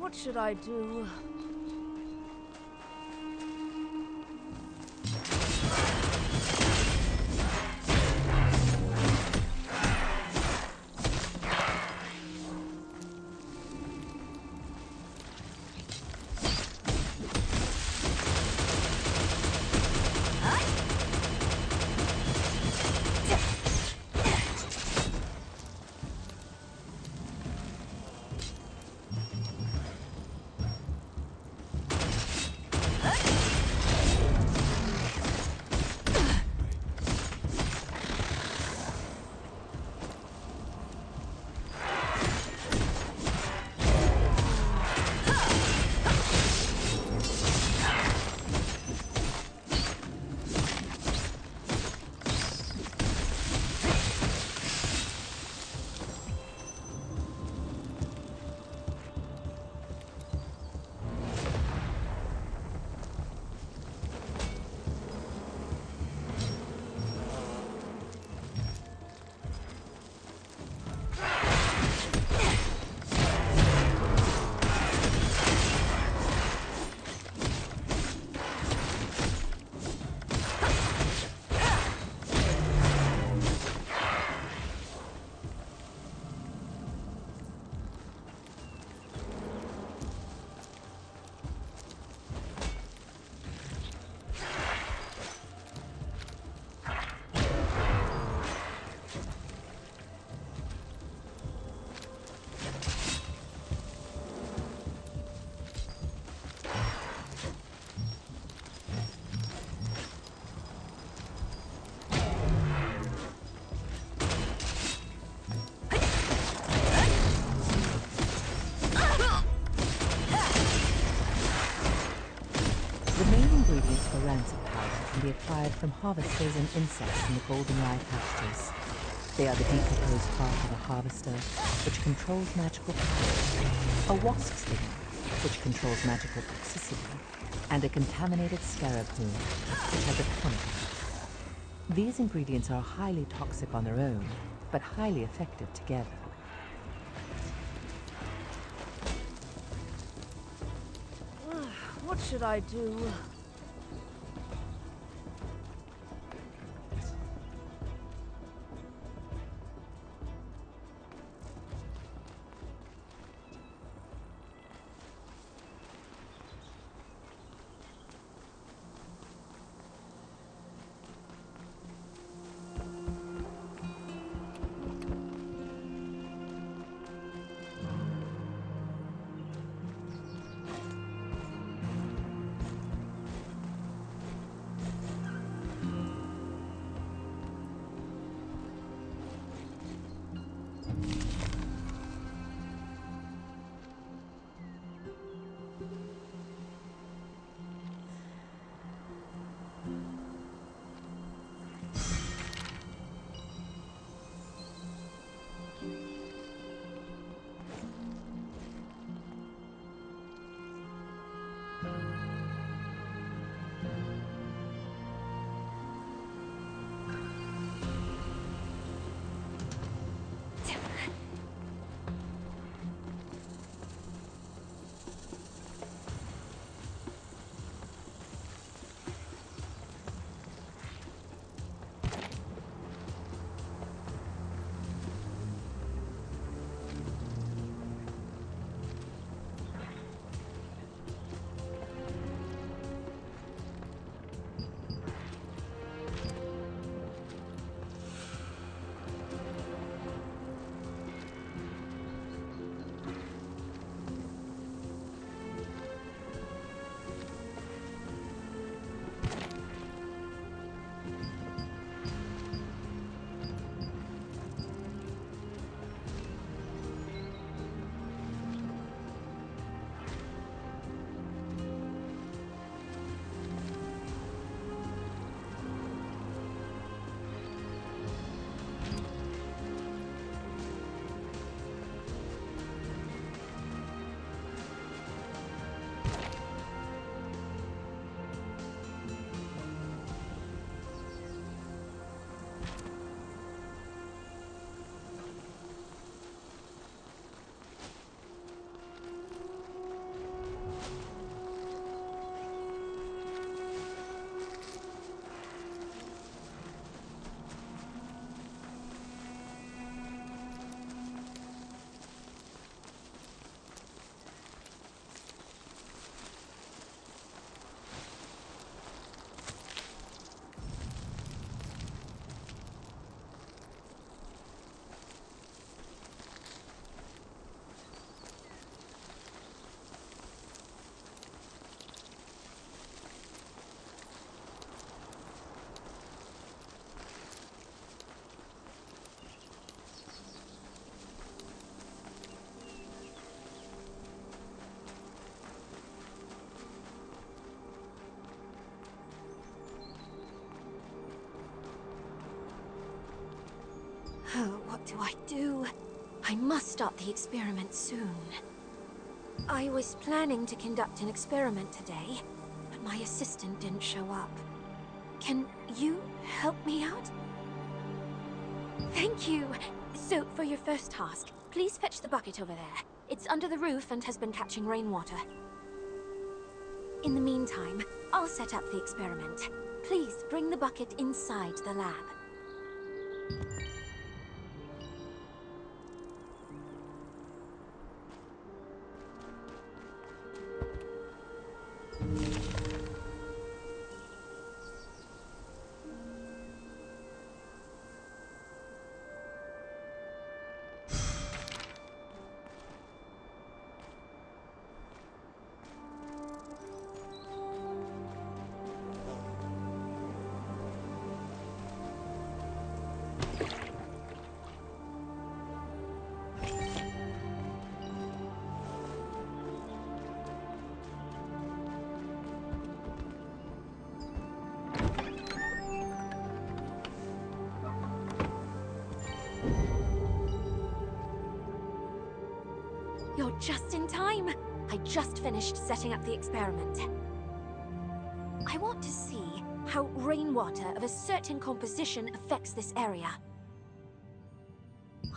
What should I do? Rancid powder can be acquired from harvesters and insects in the Goldenrye pastures. They are the decomposed part of a harvester, which controls magical power, a wasp sting, which controls magical toxicity, and a contaminated scarab horn, which has a tonic. These ingredients are highly toxic on their own, but highly effective together. What should I do? What do I do? I must start the experiment soon. I was planning to conduct an experiment today, but my assistant didn't show up. Can you help me out? Thank you! So, for your first task, please fetch the bucket over there. It's under the roof and has been catching rainwater. In the meantime, I'll set up the experiment. Please bring the bucket inside the lab. You're just in time! I just finished setting up the experiment. I want to see how rainwater of a certain composition affects this area.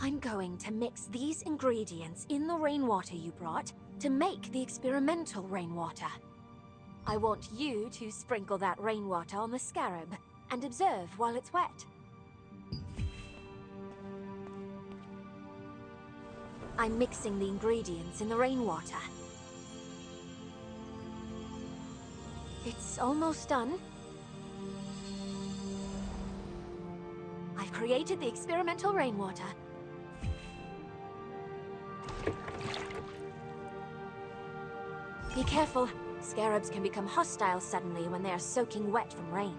I'm going to mix these ingredients in the rainwater you brought to make the experimental rainwater. I want you to sprinkle that rainwater on the scarab and observe while it's wet. I'm mixing the ingredients in the rainwater. It's almost done. I've created the experimental rainwater. Be careful. Scarabs can become hostile suddenly when they are soaking wet from rain.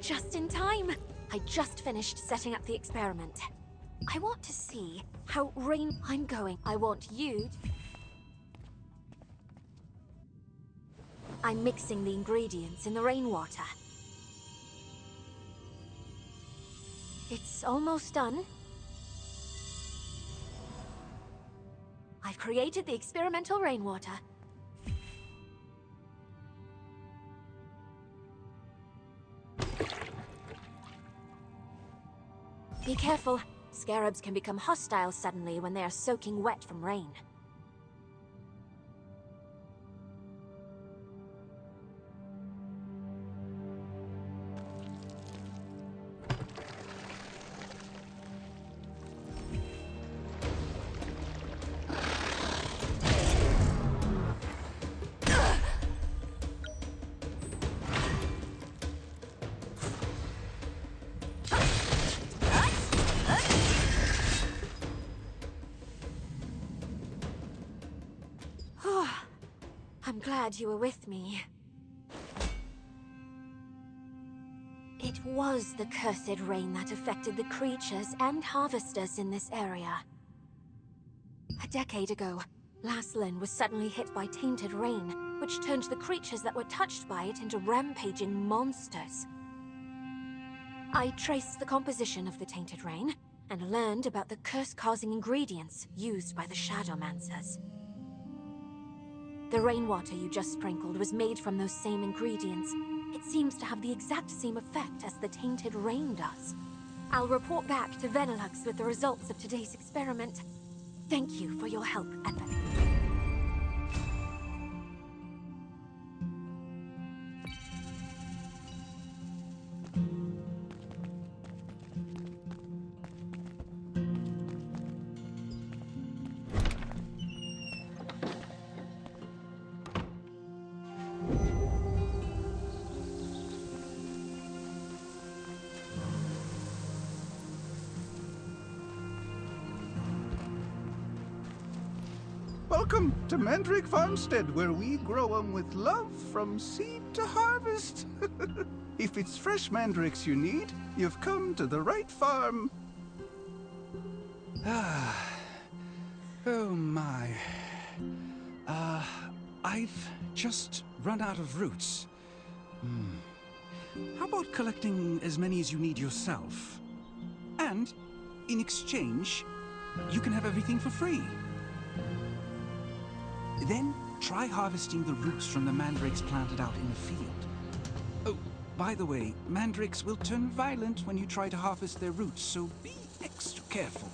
just in time. I just finished setting up the experiment. I want to see how I want you... I'm mixing the ingredients in the rainwater. It's almost done. I've created the experimental rainwater. Be careful. Scarabs can become hostile suddenly when they are soaking wet from rain. I'm glad you were with me. It was the cursed rain that affected the creatures and harvesters in this area. A decade ago, Laslin was suddenly hit by tainted rain, which turned the creatures that were touched by it into rampaging monsters. I traced the composition of the tainted rain, and learned about the curse-causing ingredients used by the Shadowmancers. The rainwater you just sprinkled was made from those same ingredients. It seems to have the exact same effect as the tainted rain does. I'll report back to Venilux with the results of today's experiment. Thank you for your help, Evan. Welcome to Mandrake Farmstead, where we grow 'em with love from seed to harvest. If it's fresh mandrakes you need, you've come to the right farm. Oh my. I've just run out of roots. How about collecting as many as you need yourself? And, in exchange, you can have everything for free. Then, try harvesting the roots from the mandrakes planted out in the field. Oh, by the way, mandrakes will turn violent when you try to harvest their roots, so be extra careful.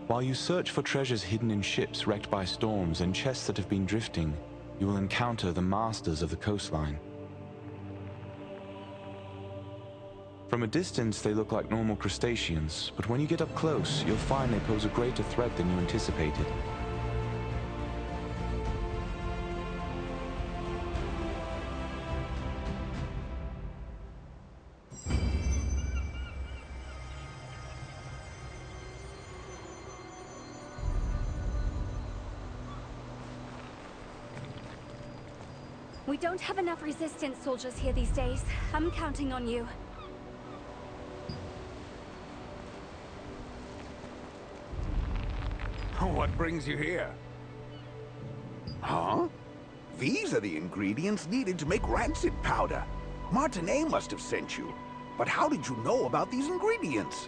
While you search for treasures hidden in ships wrecked by storms and chests that have been drifting, you will encounter the masters of the coastline. From a distance, they look like normal crustaceans, but when you get up close, you'll find they pose a greater threat than you anticipated. We don't have enough resistance soldiers here these days. I'm counting on you. What brings you here? Huh? These are the ingredients needed to make rancid powder. Martinet must have sent you. But how did you know about these ingredients?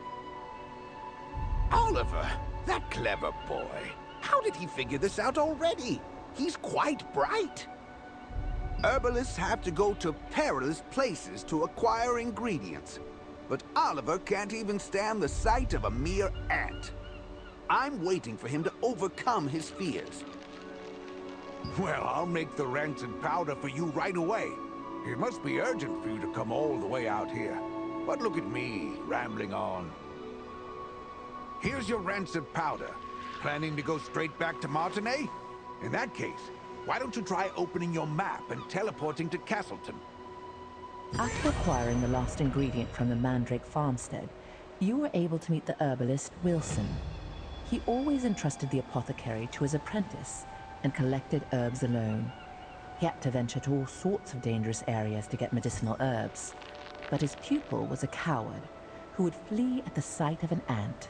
Oliver, that clever boy. How did he figure this out already? He's quite bright. Herbalists have to go to perilous places to acquire ingredients. But Oliver can't even stand the sight of a mere ant. I'm waiting for him to overcome his fears. Well, I'll make the rancid powder for you right away. It must be urgent for you to come all the way out here. But look at me, rambling on. Here's your rancid powder. Planning to go straight back to Martinet? In that case, why don't you try opening your map and teleporting to Castleton? After acquiring the last ingredient from the Mandrake farmstead, you were able to meet the herbalist Wilson. He always entrusted the apothecary to his apprentice and collected herbs alone. He had to venture to all sorts of dangerous areas to get medicinal herbs, but his pupil was a coward who would flee at the sight of an ant.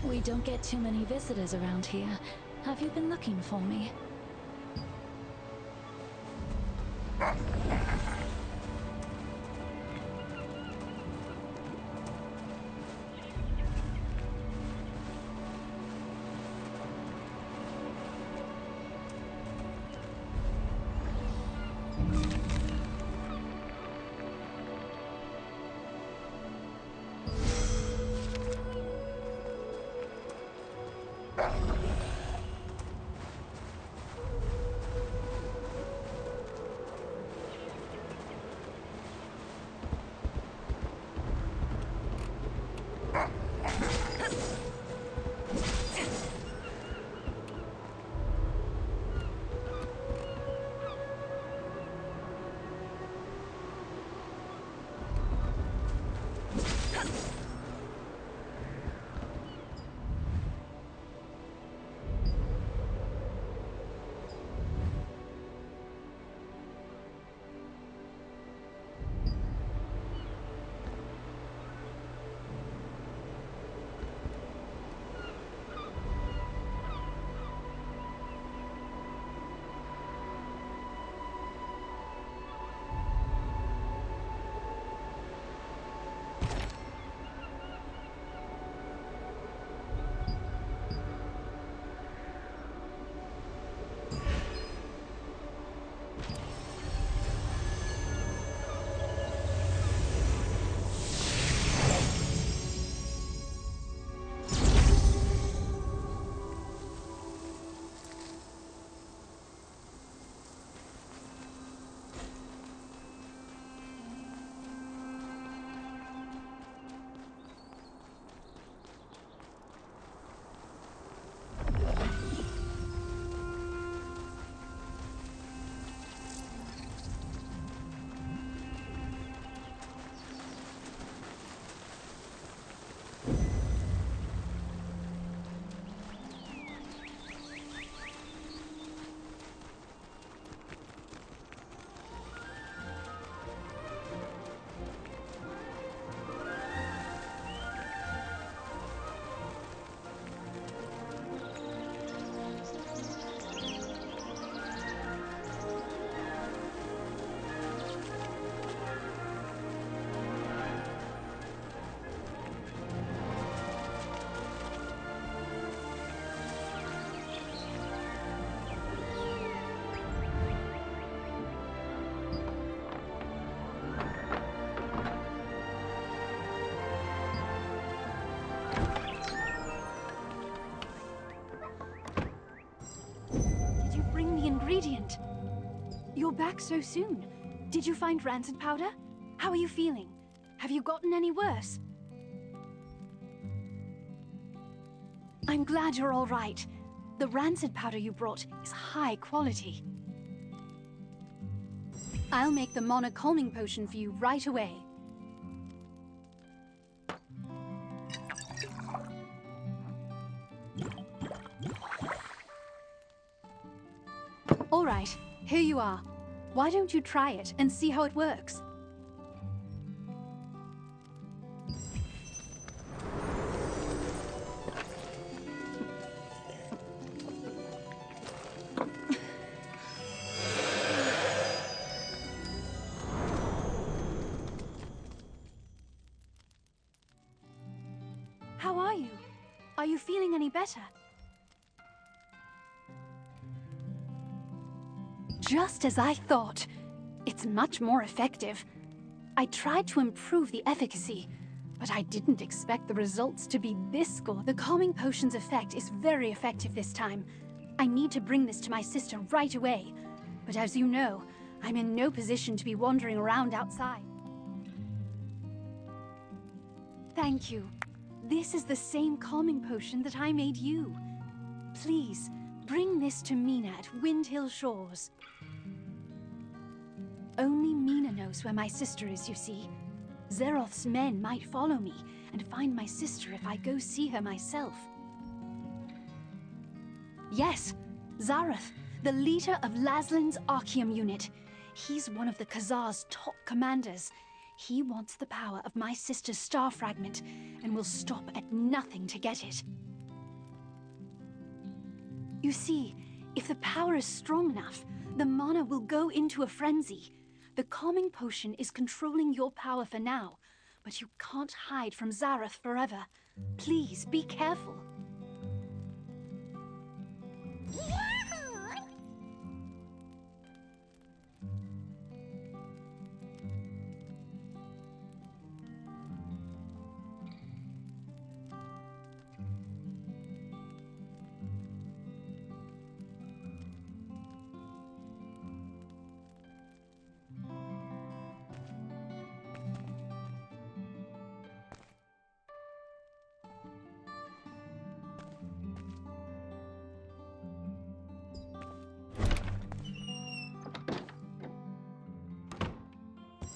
We don't get too many visitors around here. Have you been looking for me? Ingredient. You're back so soon. Did you find rancid powder? How are you feeling? Have you gotten any worse? I'm glad you're all right. The rancid powder you brought is high quality. I'll make the Mana calming potion for you right away. All right, here you are. Why don't you try it and see how it works? better. Just as I thought. It's much more effective. I tried to improve the efficacy, but I didn't expect the results to be this good. The calming potion's effect is very effective this time. I need to bring this to my sister right away. But as you know, I'm in no position to be wandering around outside. Thank you. This is the same calming potion that I made you. Please, bring this to Mina at Windhill Shores. Only Mina knows where my sister is, you see. Zeroth's men might follow me and find my sister if I go see her myself. Yes, Zarath, the leader of Laslin's Archeum unit. He's one of the Khazar's top commanders. He wants the power of my sister's star fragment and will stop at nothing to get it. You see, if the power is strong enough, the mana will go into a frenzy. The calming potion is controlling your power for now, but you can't hide from Zarath forever. Please, be careful.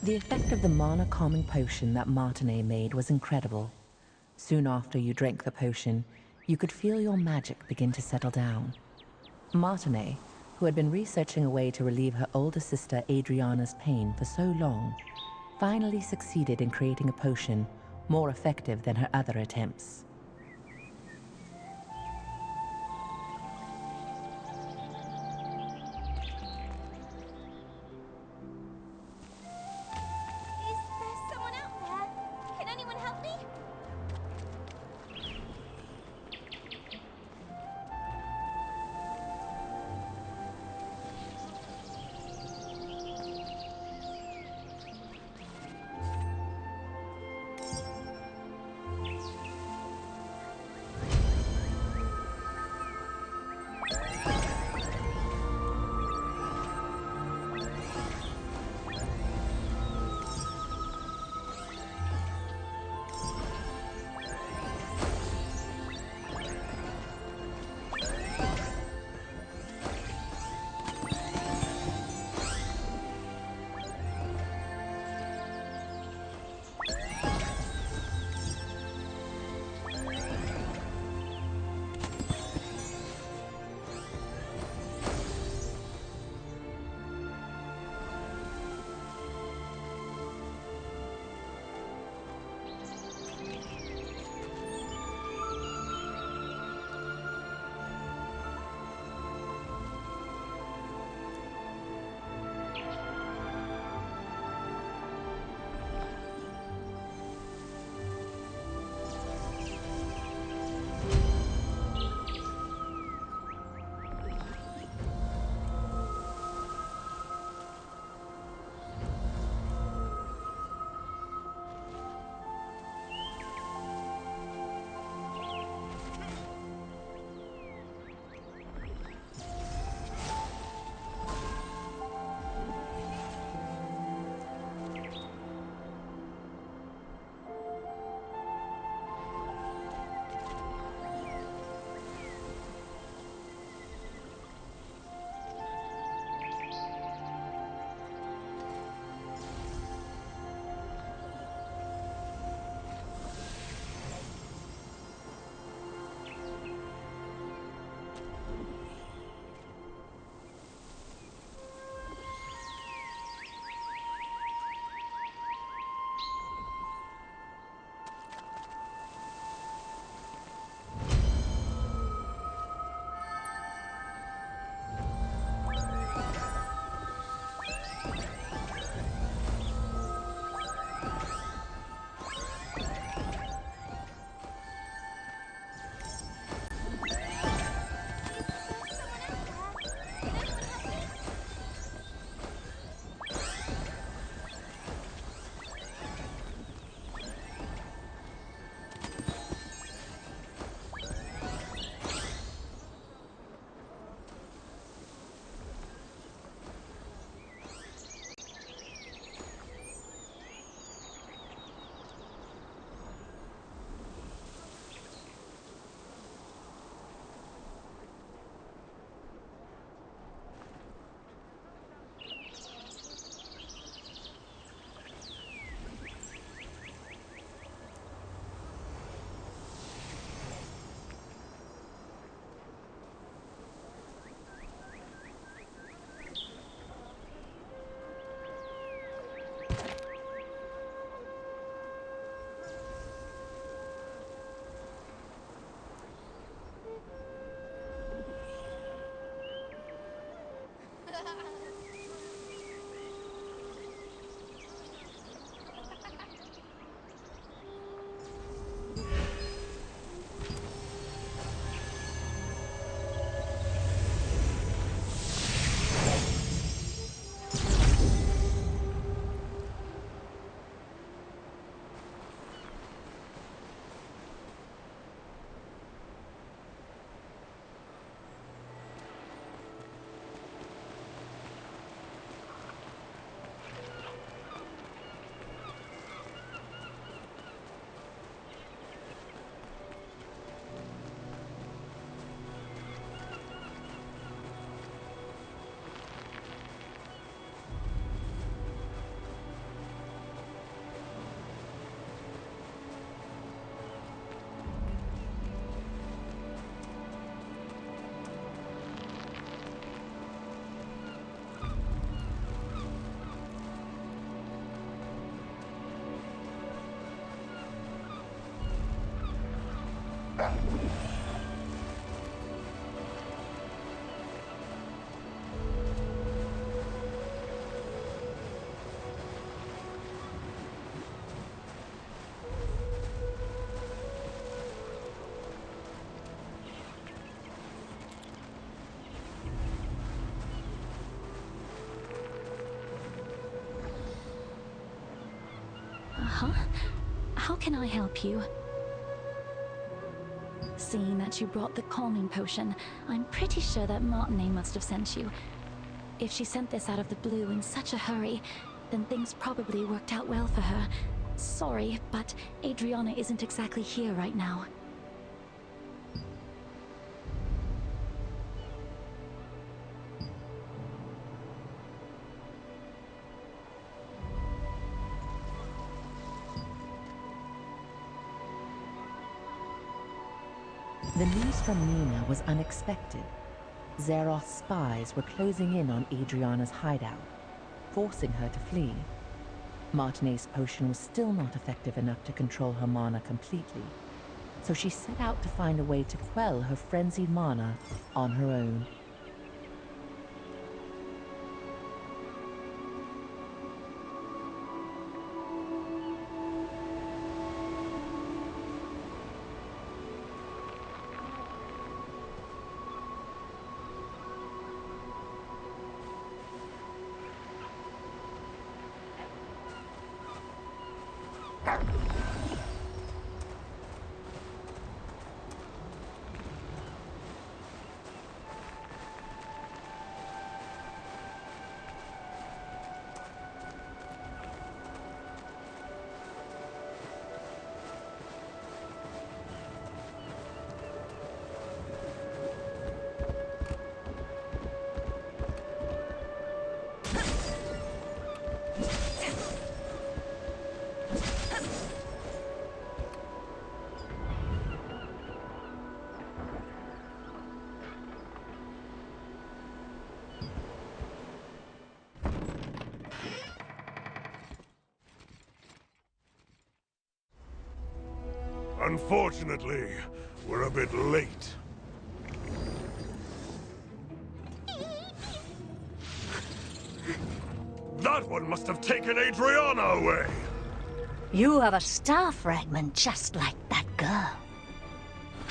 The effect of the mana calming potion that Martinet made was incredible. Soon after you drank the potion, you could feel your magic begin to settle down. Martinet, who had been researching a way to relieve her older sister Adriana's pain for so long, finally succeeded in creating a potion more effective than her other attempts. Huh? How can I help you? Seeing that you brought the calming potion, I'm pretty sure that Martinet must have sent you. If she sent this out of the blue in such a hurry, then things probably worked out well for her. Sorry, but Adriana isn't exactly here right now. The news from Nina was unexpected. Zeroth's spies were closing in on Adriana's hideout, forcing her to flee. Martinet's potion was still not effective enough to control her mana completely, so she set out to find a way to quell her frenzied mana on her own. Unfortunately, we're a bit late. That one must have taken Adriana away! You have a star fragment just like that girl.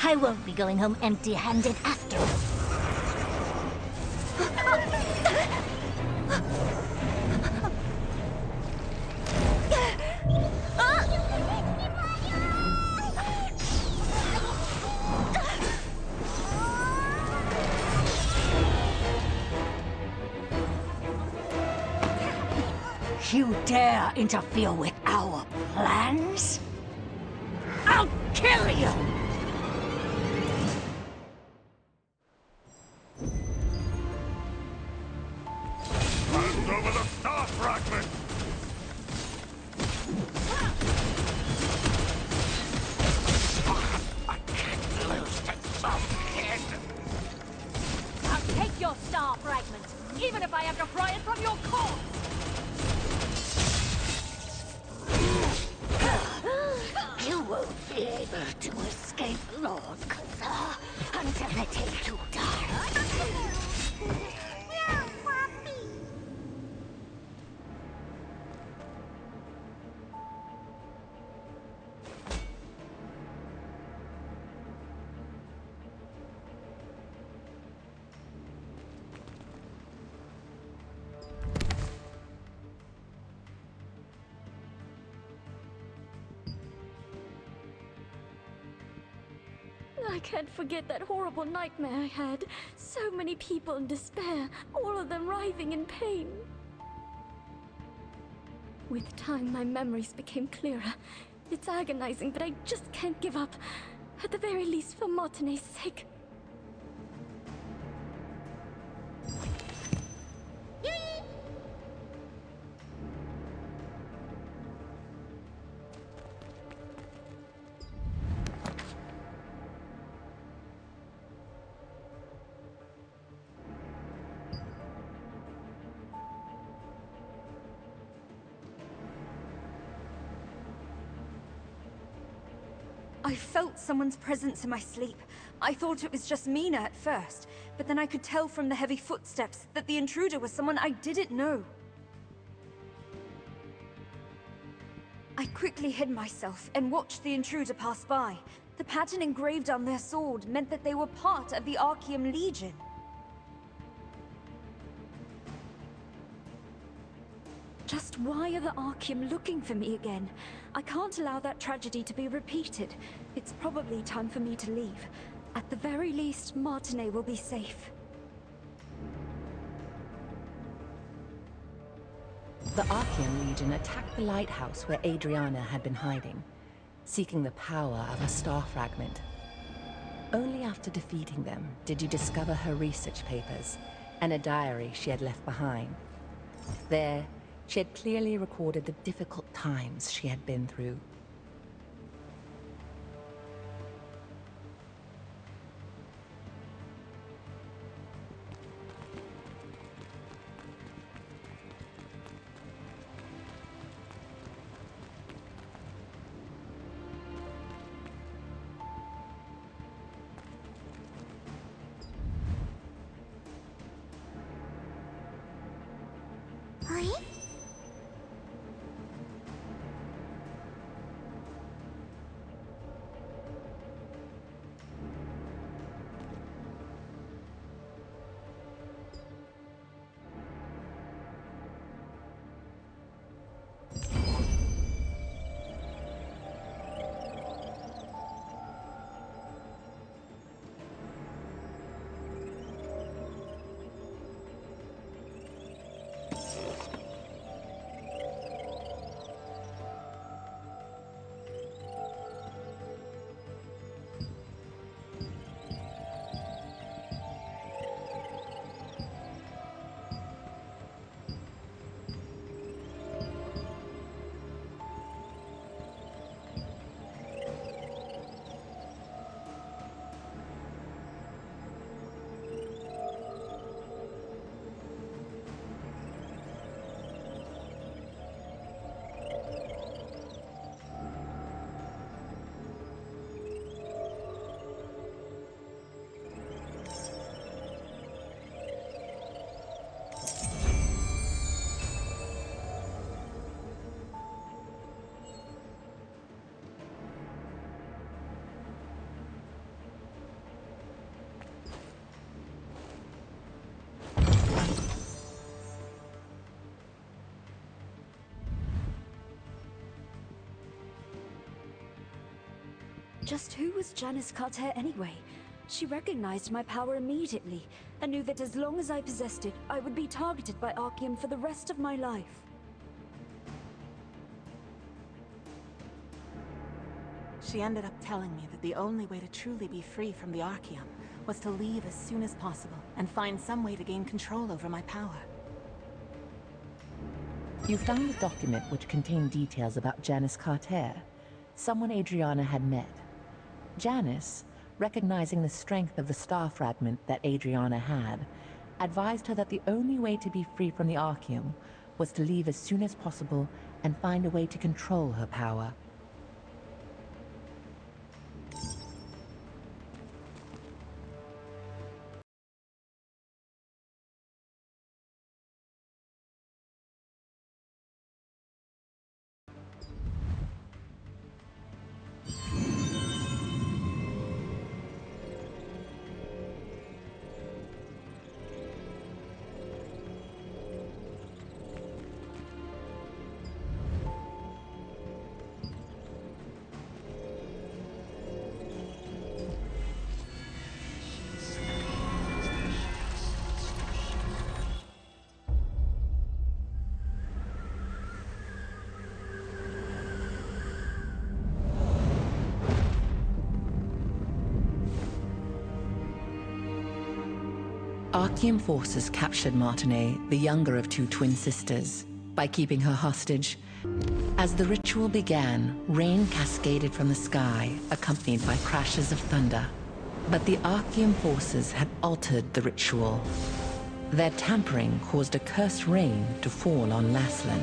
I won't be going home empty-handed after all. You dare interfere with our plans? I'll kill you! Hand over the star fragment! I can't lose to some kid! I'll take your star fragment, even if I have to pry it from your corpse! You won't be able to escape Lord Kazar until I take you down. I can't forget that horrible nightmare I had. So many people in despair, all of them writhing in pain. With time, my memories became clearer. It's agonizing, but I just can't give up. At the very least, for Martine's sake. I felt someone's presence in my sleep. I thought it was just Mina at first, but then I could tell from the heavy footsteps that the intruder was someone I didn't know. I quickly hid myself and watched the intruder pass by. The pattern engraved on their sword meant that they were part of the Archeum Legion. Just why are the Archeum looking for me again? I can't allow that tragedy to be repeated. It's probably time for me to leave. At the very least, Martine will be safe. The Archeum Legion attacked the lighthouse where Adriana had been hiding, seeking the power of a star fragment. Only after defeating them did you discover her research papers and a diary she had left behind. There, she had clearly recorded the difficult times she had been through. Just who was Janice Carter anyway? She recognized my power immediately, and knew that as long as I possessed it, I would be targeted by Archeum for the rest of my life. She ended up telling me that the only way to truly be free from the Archeum was to leave as soon as possible and find some way to gain control over my power. You found the document which contained details about Janice Carter, someone Adriana had met. Janice, recognizing the strength of the star fragment that Adriana had, advised her that the only way to be free from the Archeum was to leave as soon as possible and find a way to control her power. Archean forces captured Martinet, the younger of two twin sisters, by keeping her hostage. As the ritual began, rain cascaded from the sky, accompanied by crashes of thunder. But the Archean forces had altered the ritual. Their tampering caused a cursed rain to fall on Laslan.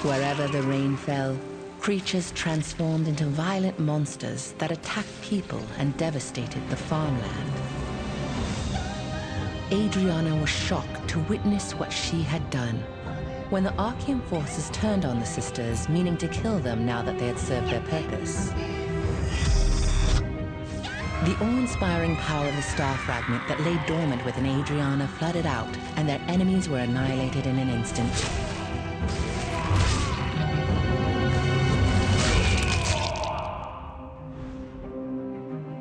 Wherever the rain fell, creatures transformed into violent monsters that attacked people and devastated the farmland. Adriana was shocked to witness what she had done. When the Archean forces turned on the sisters, meaning to kill them now that they had served their purpose. The awe-inspiring power of the star fragment that lay dormant within Adriana flooded out, and their enemies were annihilated in an instant.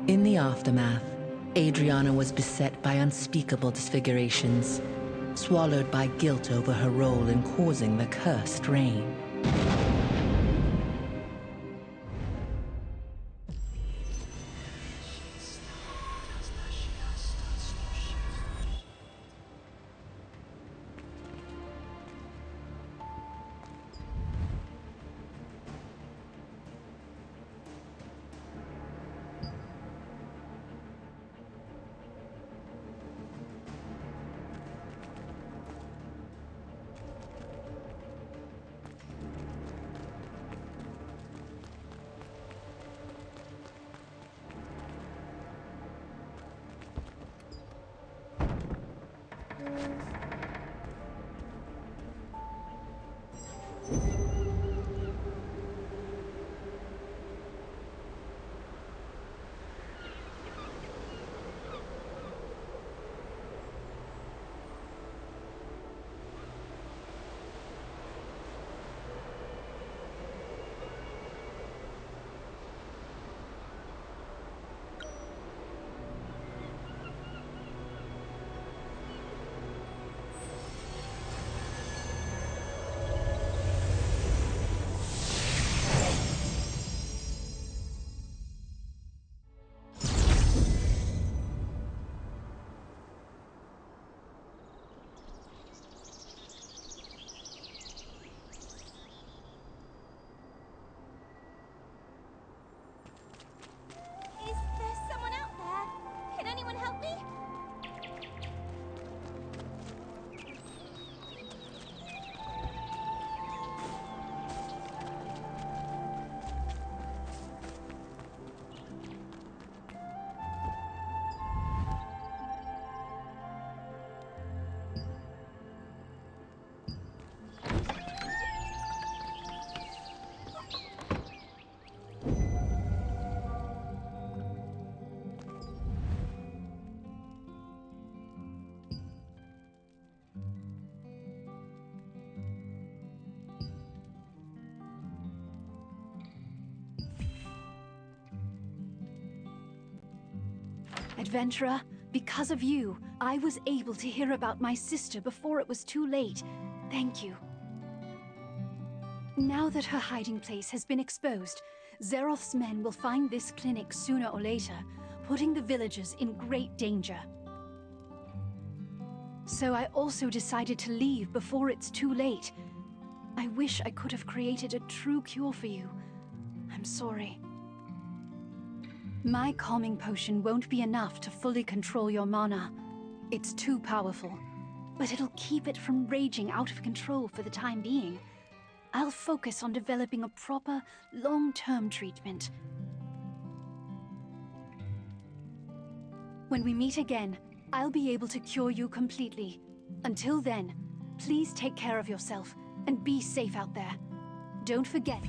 In the aftermath, Adriana was beset by unspeakable disfigurations, swallowed by guilt over her role in causing the cursed rain. Adventurer, because of you, I was able to hear about my sister before it was too late. Thank you. Now that her hiding place has been exposed, Zeroth's men will find this clinic sooner or later, putting the villagers in great danger. So I also decided to leave before it's too late. I wish I could have created a true cure for you. I'm sorry. My calming potion won't be enough to fully control your mana. It's too powerful, but it'll keep it from raging out of control for the time being. I'll focus on developing a proper, long-term treatment. When we meet again, I'll be able to cure you completely. Until then, please take care of yourself and be safe out there. Don't forget.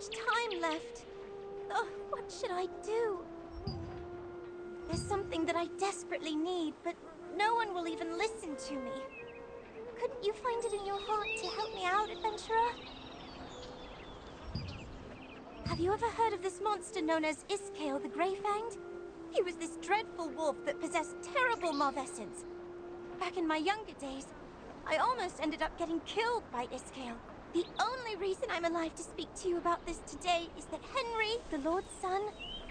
much time left. Oh, what should I do? There's something that I desperately need, but no one will even listen to me. Couldn't you find it in your heart to help me out, adventurer? Have you ever heard of this monster known as Iskale the Greyfanged? He was this dreadful wolf that possessed terrible mob essence. Back in my younger days, I almost ended up getting killed by Iskale. The only reason I'm alive to speak to you about this today is that Henry, the Lord's son,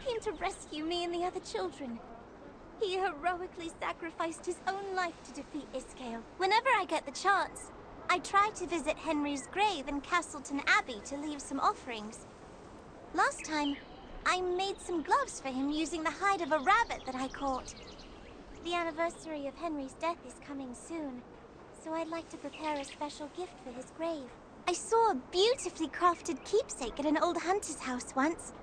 came to rescue me and the other children. He heroically sacrificed his own life to defeat Iskale. Whenever I get the chance, I try to visit Henry's grave in Castleton Abbey to leave some offerings. Last time, I made some gloves for him using the hide of a rabbit that I caught. The anniversary of Henry's death is coming soon, so I'd like to prepare a special gift for his grave. I saw a beautifully crafted keepsake at an old hunter's house once.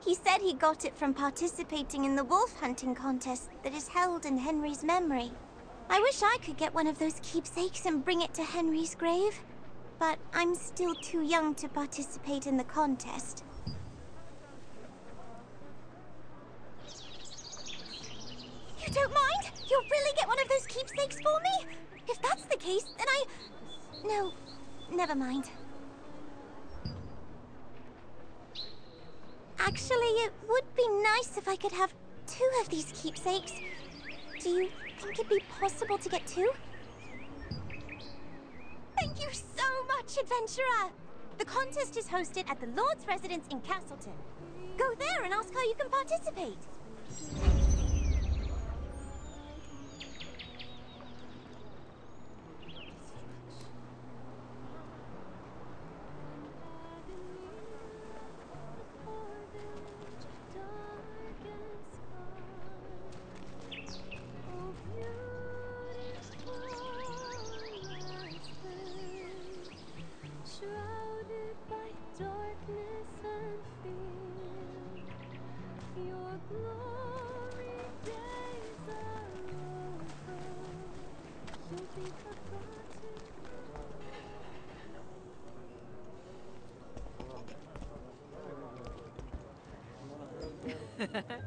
He said he got it from participating in the wolf hunting contest that is held in Henry's memory. I wish I could get one of those keepsakes and bring it to Henry's grave, but I'm still too young to participate in the contest. You don't mind? You'll really get one of those keepsakes for me? If that's the case, then No, never mind. Actually, it would be nice if I could have 2 of these keepsakes. Do you think it'd be possible to get 2? Thank you so much, adventurer! The contest is hosted at the Lord's residence in Castleton. Go there and ask how you can participate. Shrouded by darkness and fear, your glory days are over. You'll be forgotten.